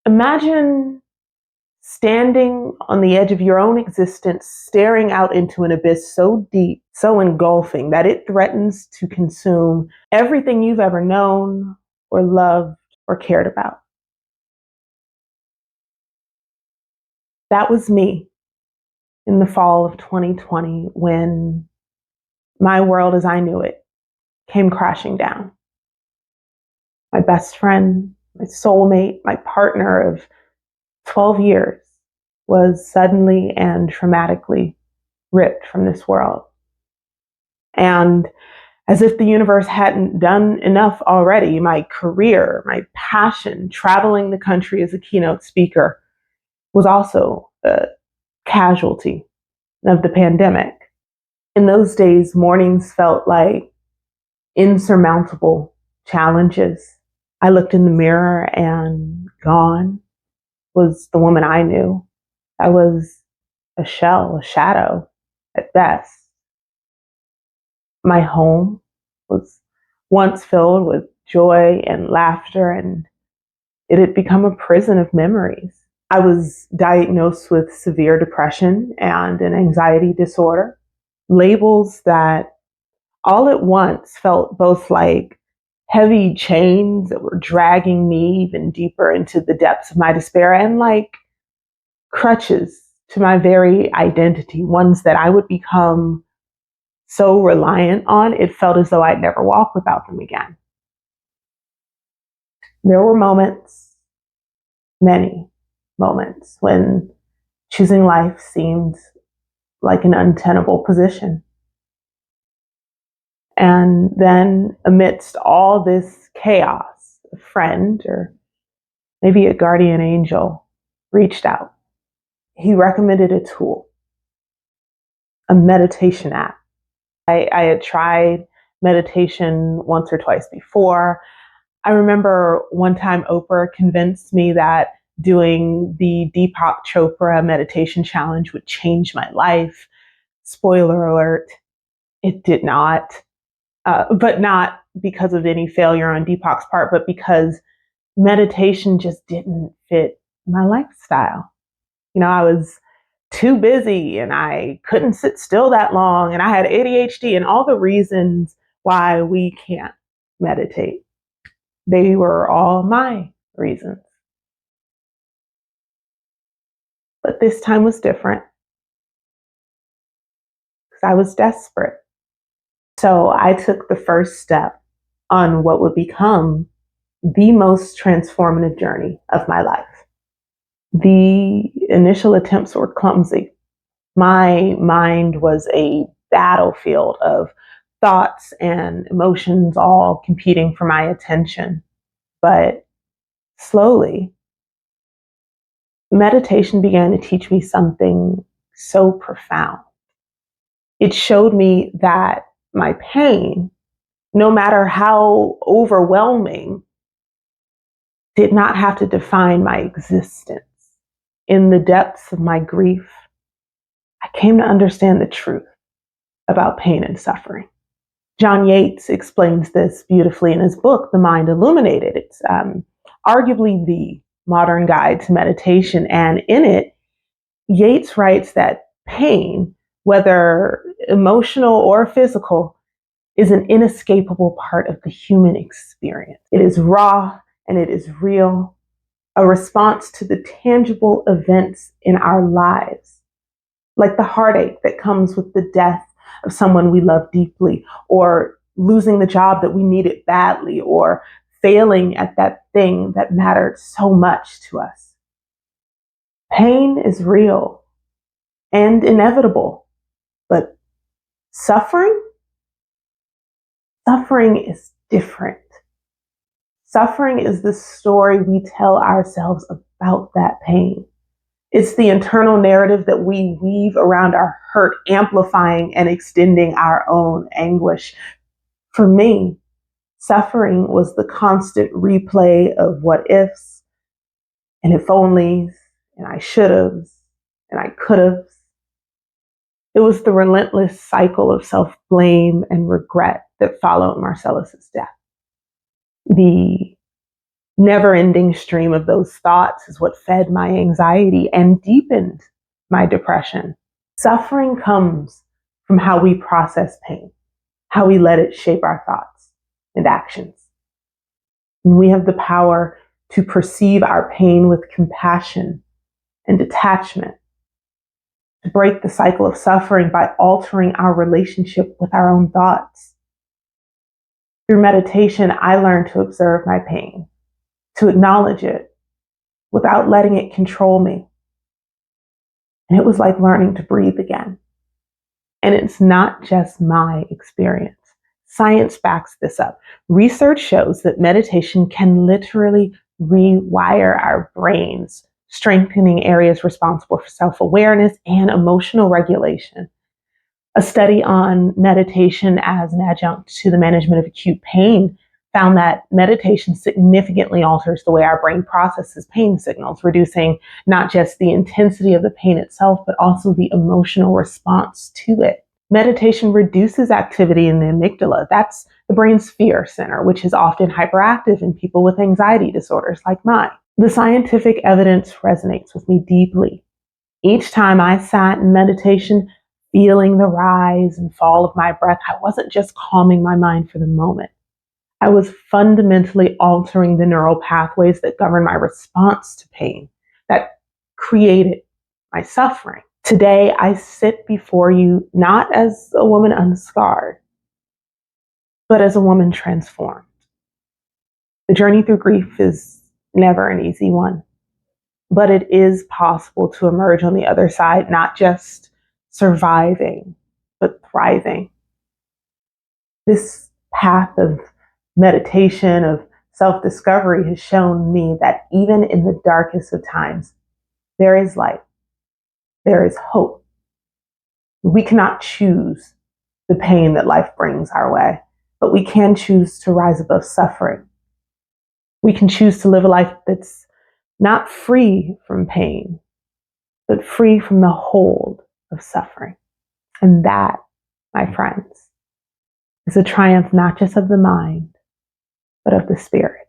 Imagine standing on the edge of your own existence, staring out into an abyss so deep, so engulfing that it threatens to consume everything you've ever known or loved or cared about. That was me in the fall of 2020 when my world as I knew it came crashing down. My best friend, my soulmate, my partner of 12 years was suddenly and traumatically ripped from this world. And as if the universe hadn't done enough already, my career, my passion, traveling the country as a keynote speaker, was also a casualty of the pandemic. In those days, mornings felt like insurmountable challenges. I looked in the mirror and gone was the woman I knew. I was a shell, a shadow at best. My home was once filled with joy and laughter, and it had become a prison of memories. I was diagnosed with severe depression and an anxiety disorder, labels that all at once felt both like heavy chains that were dragging me even deeper into the depths of my despair and like crutches to my very identity, ones that I would become so reliant on, it felt as though I'd never walk without them again. There were moments, many moments, when choosing life seemed like an untenable position. And then, amidst all this chaos, a friend or maybe a guardian angel reached out. He recommended a tool, a meditation app. I had tried meditation once or twice before. I remember one time Oprah convinced me that doing the Deepak Chopra meditation challenge would change my life. Spoiler alert, it did not. But not because of any failure on Deepak's part, but because meditation just didn't fit my lifestyle. I was too busy and I couldn't sit still that long and I had ADHD and all the reasons why we can't meditate. They were all my reasons. But this time was different because I was desperate. So I took the first step on what would become the most transformative journey of my life. The initial attempts were clumsy. My mind was a battlefield of thoughts and emotions all competing for my attention. But slowly, meditation began to teach me something so profound. It showed me that my pain, no matter how overwhelming, did not have to define my existence. In the depths of my grief, I came to understand the truth about pain and suffering. John Yates explains this beautifully in his book, The Mind Illuminated. It's arguably the modern guide to meditation. And in it, Yates writes that pain, whether emotional or physical, is an inescapable part of the human experience. It is raw and it is real, a response to the tangible events in our lives, like the heartache that comes with the death of someone we love deeply, or losing the job that we needed badly, or failing at that thing that mattered so much to us. Pain is real and inevitable, but suffering is different. Suffering is the story we tell ourselves about that pain. It's the internal narrative that we weave around our hurt, amplifying and extending our own anguish. For me, suffering was the constant replay of what ifs and if onlys and I should have's and I could have's. It was the relentless cycle of self-blame and regret that followed Marcellus's death. The never-ending stream of those thoughts is what fed my anxiety and deepened my depression. Suffering comes from how we process pain, how we let it shape our thoughts and actions. And we have the power to perceive our pain with compassion and detachment, to break the cycle of suffering by altering our relationship with our own thoughts. Through meditation, I learned to observe my pain, to acknowledge it without letting it control me. And it was like learning to breathe again. And it's not just my experience. Science backs this up. Research shows that meditation can literally rewire our brains, strengthening areas responsible for self-awareness and emotional regulation. A study on meditation as an adjunct to the management of acute pain found that meditation significantly alters the way our brain processes pain signals, reducing not just the intensity of the pain itself, but also the emotional response to it. Meditation reduces activity in the amygdala. That's the brain's fear center, which is often hyperactive in people with anxiety disorders like mine. The scientific evidence resonates with me deeply. Each time I sat in meditation, feeling the rise and fall of my breath, I wasn't just calming my mind for the moment. I was fundamentally altering the neural pathways that govern my response to pain, that created my suffering. Today, I sit before you not as a woman unscarred, but as a woman transformed. The journey through grief is never an easy one, but it is possible to emerge on the other side, not just surviving, but thriving. This path of meditation, of self-discovery has shown me that even in the darkest of times, there is light, there is hope. We cannot choose the pain that life brings our way, but we can choose to rise above suffering. We can choose to live a life that's not free from pain, but free from the hold of suffering. And that, my friends, is a triumph not just of the mind, but of the spirit.